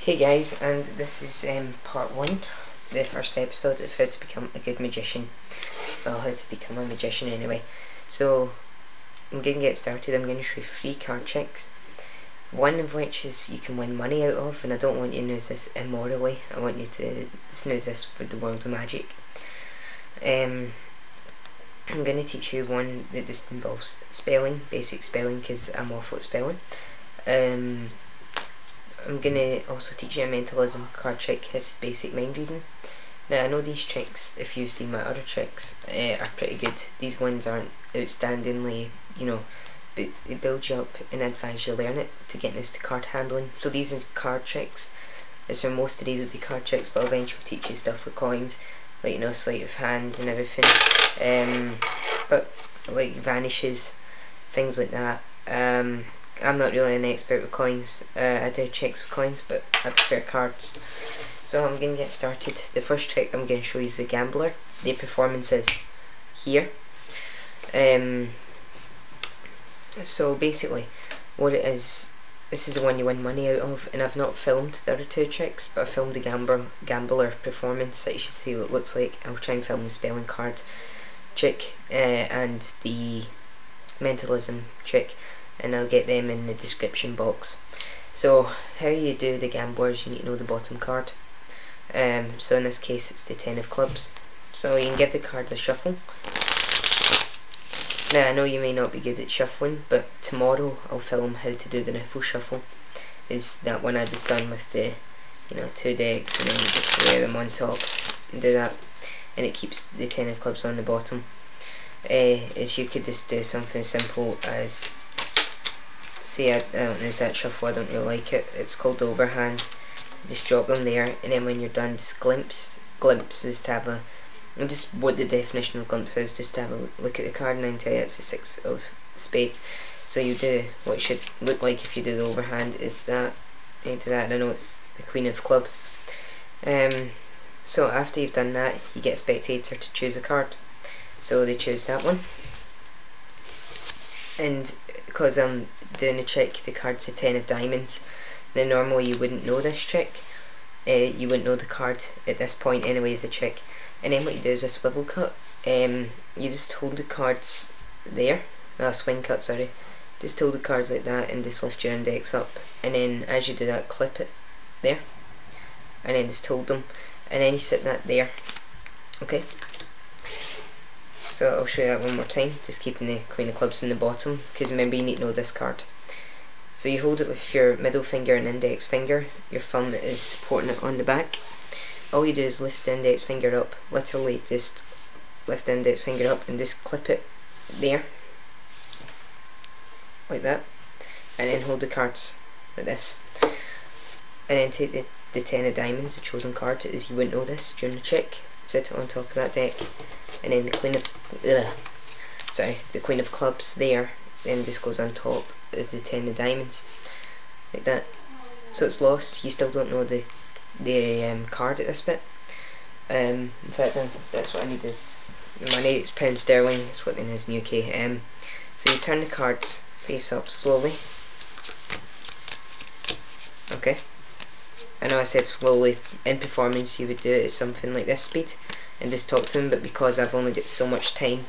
Hey guys, and this is part 1, the first episode of how to become a good magician. Well, how to become a magician anyway. So, I'm going to get started. I'm going to show you 3 card tricks. One of which is you can win money out of, and I don't want you to use this immorally. I want you to just use this for the world of magic. I'm going to teach you one that just involves spelling, basic spelling, because I'm awful at spelling. I'm going to also teach you a mentalism card trick, his basic mind reading. Now I know these tricks, if you've seen my other tricks, are pretty good. These ones aren't outstandingly, but it builds you up and advise you learn it to get used to card handling. So these are card tricks, as for most of these would be card tricks, but I'll eventually teach you stuff with coins, like sleight of hands and everything, but like vanishes, things like that. I'm not really an expert with coins. I do tricks with coins, but I prefer cards. So I'm going to get started. The first trick I'm going to show you is the gambler. The performance is here. So basically what it is, this is the one you win money out of, and I've not filmed the other 2 tricks, but I filmed the gambler performance, that you should see what it looks like. I'll try and film the spelling card trick and the mentalism trick, and I'll get them in the description box. So how you do the gamblers, you need to know the bottom card. So in this case it's the 10 of clubs. So you can give the cards a shuffle. Now I know you may not be good at shuffling, but tomorrow I'll film how to do the riffle shuffle. Is that one I just done with the 2 decks, and then you just lay them on top and do that, and it keeps the 10 of clubs on the bottom. Is you could just do something as simple as, see, I don't use that shuffle, I don't really like it. It's called overhand. Just drop them there, and then when you're done, just glimpse. Glimpse is to have a, and just what the definition of glimpse is, just to have a look at the card, and I tell you it's the 6 of spades. So you do what it should look like if you do the overhand is that, into that, and I know it's the Queen of clubs. So after you've done that, you get a spectator to choose a card. So they choose that one, and because I'm doing a trick, the card's the 10 of diamonds. Now normally you wouldn't know this trick, you wouldn't know the card at this point anyway of the trick. And then what you do is a swivel cut. You just hold the cards there, swing cut, sorry. Just hold the cards like that and just lift your index up, and then as you do that, clip it there, and then just hold them, and then you sit that there. Okay, so I'll show you that one more time, just keeping the Queen of clubs from the bottom, because remember you need to know this card. So you hold it with your middle finger and index finger, your thumb is supporting it on the back. All you do is lift the index finger up, literally just lift the index finger up and just clip it there, like that, and then hold the cards like this, and then take the 10 of diamonds, the chosen card, as you wouldn't know this during the trick, sit it on top of that deck, and then the Queen of clubs there, then just goes on top as the 10 of diamonds, like that. So it's lost, you still don't know the card at this bit. In fact, that's what I need is money. It's pound sterling, it's what it is in UK. So you turn the cards face up slowly. Okay, I know I said slowly. In performance you would do it at something like this speed and just talk to them, but because I've only got so much time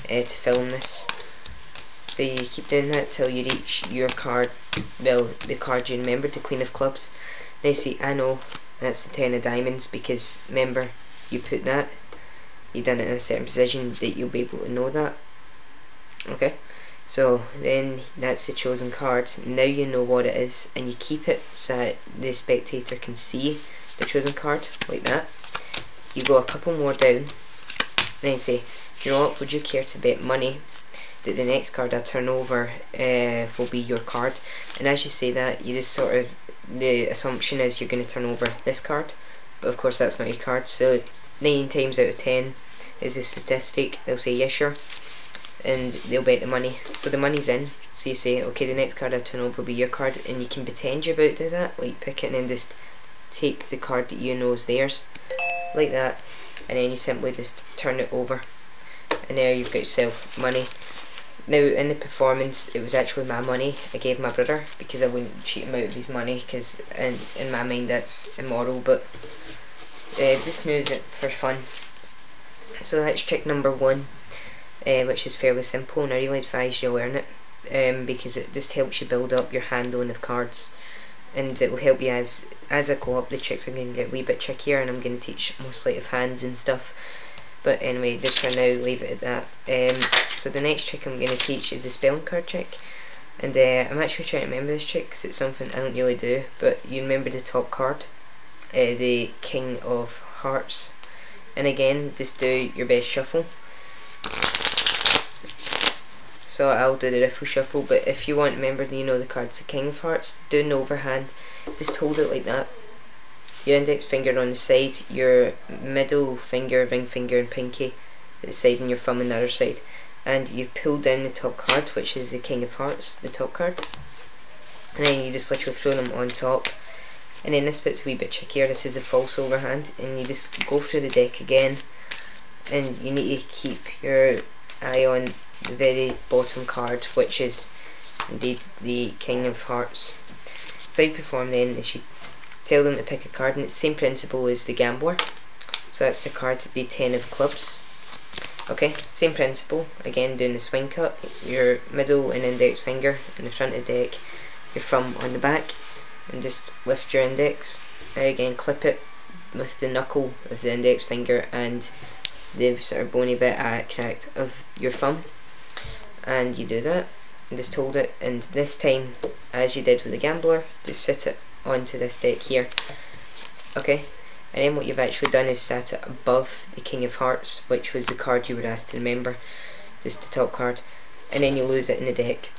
to film this, so you keep doing that till you reach your card, well, the card you remembered, the Queen of clubs. Now see, I know that's the 10 of diamonds, because remember, you put that, you done it in a certain position, that you'll be able to know that. Okay, so then that's the chosen card. Now you know what it is, and you keep it so that the spectator can see the chosen card, like that. You go a couple more down, and then say, do you know what, would you care to bet money that the next card I turn over will be your card? And as you say that, you just sort of, the assumption is you're going to turn over this card, but of course that's not your card. So 9 times out of 10 is the statistic, they'll say yes sure, and they'll bet the money. So the money's in, so you say, okay, the next card I turn over will be your card, and you can pretend you're about to do that, like pick it and then just take the card that you know is theirs, like that, and then you simply just turn it over, and there you've got yourself money. Now in the performance it was actually my money I gave my brother because I wouldn't cheat him out of his money, because in my mind that's immoral, but just knows it for fun. So that's trick number 1, which is fairly simple, and I really advise you learn it, because it just helps you build up your handling of cards, and it will help you as I go up. The tricks are going to get a wee bit trickier, and I'm going to teach more sleight of hands and stuff. But anyway, just for now, leave it at that. So the next trick I'm going to teach is the spelling card trick, and I'm actually trying to remember this trick because it's something I don't really do. But you remember the top card, the King of Hearts, and again, just do your best shuffle. So I'll do the riffle shuffle, but if you want, remember, you know the card's the King of Hearts, do an overhand, just hold it like that. Your index finger on the side, your middle finger, ring finger and pinky at the side, and your thumb on the other side. And you pull down the top card, which is the King of Hearts, the top card. And then you just literally throw them on top. And then this bit's a wee bit trickier, this is a false overhand, and you just go through the deck again. And you need to keep your eye on the very bottom card, which is indeed the King of Hearts. So you perform then is you tell them to pick a card, and it's the same principle as the gambler. So that's the card, the 10 of clubs. Okay, same principle, again doing the swing cut, your middle and index finger in the front of the deck, your thumb on the back, and just lift your index, and again clip it with the knuckle of the index finger and the sort of bony bit cracked of your thumb, and you do that and just hold it, and this time, as you did with the gambler, just sit it onto this deck here. Okay, and then what you've actually done is sat it above the King of Hearts, which was the card you were asked to remember, just the top card, and then you lose it in the deck.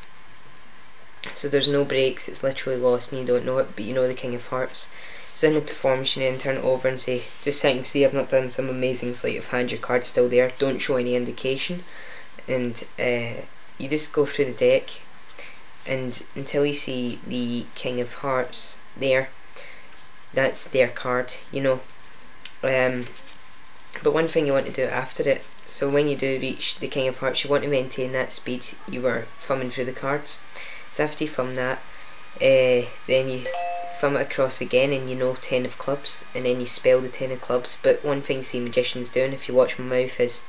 So there's no breaks, it's literally lost and you don't know it, but you know the King of Hearts. So in the performance you then turn it over and say, just so I can see I've not done some amazing sleight of hand, your card's still there, don't show any indication, and you just go through the deck, and until you see the King of Hearts there, that's their card, you know. But one thing you want to do after it, so when you do reach the King of Hearts, you want to maintain that speed you were thumbing through the cards. So after you thumb that, then you thumb it across again, and you know 10 of clubs, and then you spell the 10 of clubs. But one thing you see magicians doing, if you watch my mouth, is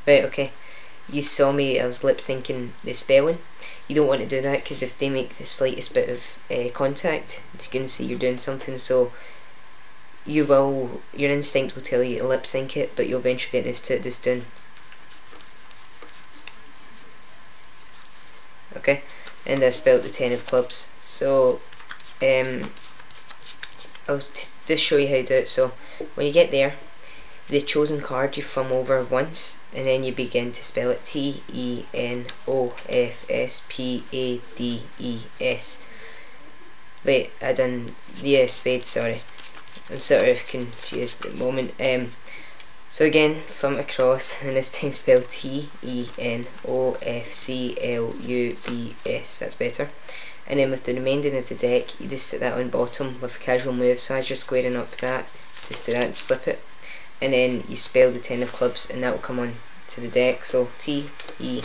right, okay, you saw me, I was lip syncing the spelling. You don't want to do that, because if they make the slightest bit of contact, you can see you're doing something, so your instinct will tell you to lip sync it, but you'll eventually get used to it just doing. Okay, and I spelled the 10 of clubs. So I'll just show you how to do it. So when you get there, the chosen card you thumb over once, and then you begin to spell it TENOFSPADES. Wait, I done spades, sorry. I'm sort of confused at the moment. So again, thumb across, and this time spell TENOFCLUBS, that's better. And then with the remainder of the deck, you just sit that on bottom with a casual move, so as you're squaring up that, just do that and slip it. And then you spell the 10 of clubs, and that will come on to the deck, so TENOFCLUBS,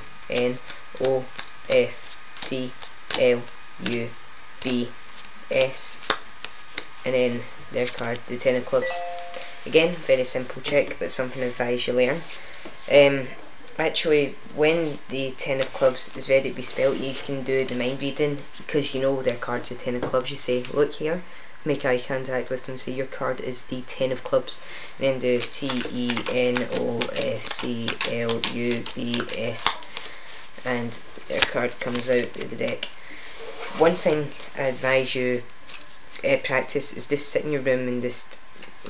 and then their card, the 10 of clubs. Again, very simple trick, but something I advise you learn. Actually, when the 10 of clubs is ready to be spelt, you can do the mind reading, because you know their card's the 10 of clubs. You say, look here, make eye contact with them, say your card is the 10 of clubs, and then do TENOFCLUBS, and their card comes out of the deck. One thing I advise you practice is just sit in your room and just,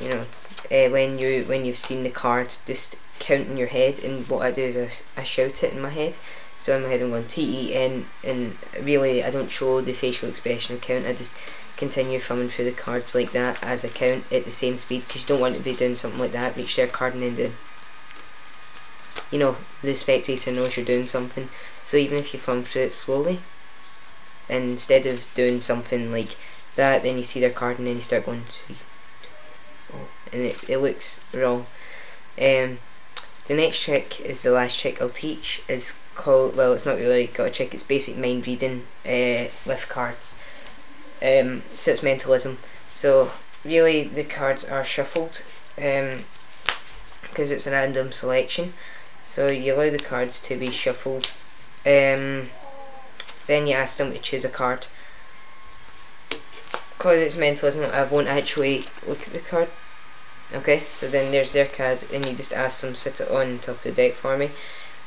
you know, when you've seen the cards, just count in your head. And what I do is I shout it in my head. So in my head I'm going TEN, and really I don't show the facial expression of count, I just continue thumbing through the cards like that as I count at the same speed, because you don't want to be doing something like that, reach their card and then do, you know, the spectator knows you're doing something. So even if you thumb through it slowly, and instead of doing something like that, then you see their card and then you start going 3, 4, and it looks wrong. The next trick is the last trick I'll teach. Is called, well, it's not really got a trick, it's basic mind reading with cards. So it's mentalism. So really the cards are shuffled because it's a random selection. So you allow the cards to be shuffled. Then you ask them to choose a card. Because it's mentalism, I won't actually look at the card. Okay, so then there's their card, and you just ask them to sit it on top of the deck for me.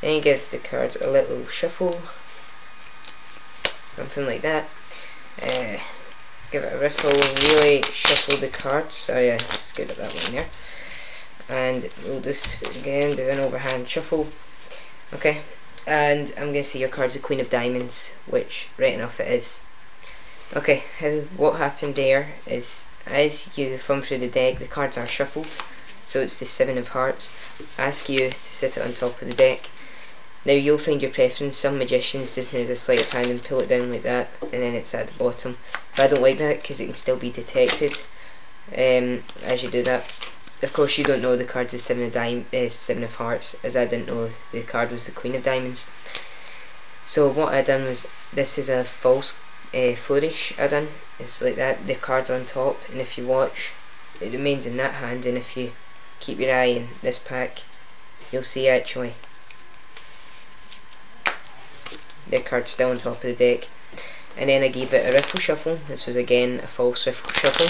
Then you give the cards a little shuffle, something like that. Give it a riffle, really shuffle the cards. Sorry, I screwed up that one there. And we'll just again do an overhand shuffle. Okay, and I'm going to say your card's the Queen of Diamonds, which right enough it is. Okay, what happened there is, as you thumb through the deck, the cards are shuffled, so it's the Seven of Hearts. I ask you to sit it on top of the deck. Now you'll find your preference. Some magicians just use a sleight of hand and pull it down like that, and then it's at the bottom. But I don't like that because it can still be detected as you do that. Of course, you don't know the card's the Seven of Hearts, as I didn't know the card was the Queen of Diamonds. So what I done was, this is a false flourish I done. It's like that, the card's on top, and if you watch, it remains in that hand, and if you keep your eye in this pack, you'll see actually the card's still on top of the deck. And then I gave it a riffle shuffle. This was again a false riffle shuffle,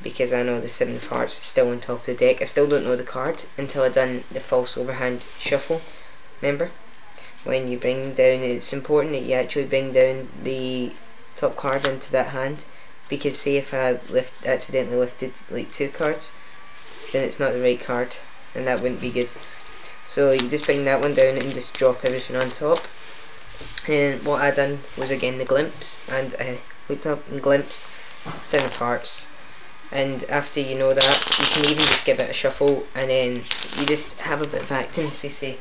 because I know the Seven of Hearts is still on top of the deck. I still don't know the card until I done the false overhand shuffle. Remember, when you bring down, it's important that you actually bring down the top card into that hand, because say if I accidentally lifted like 2 cards, then it's not the right card, and that wouldn't be good. So you just bring that one down and just drop everything on top. And what I done was again the glimpse, and I looked up and glimpsed Seven of Hearts. And after you know that, you can even just give it a shuffle, and then you just have a bit of acting. So you say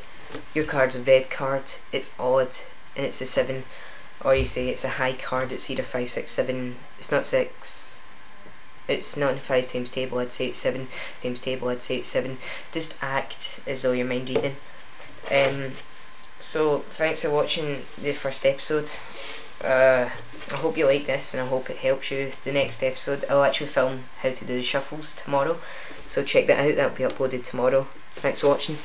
your card's a red card, it's odd, and it's a 7. Or you say it's a high card, it's either 5, 6, 7, it's not 6, it's not in 5 times table, I'd say it's 7 times table, I'd say it's 7. Just act as though you're mind reading. So thanks for watching the first episode. I hope you like this, and I hope it helps you. The next episode, I'll actually film how to do the shuffles tomorrow, so check that out, that'll be uploaded tomorrow. Thanks for watching.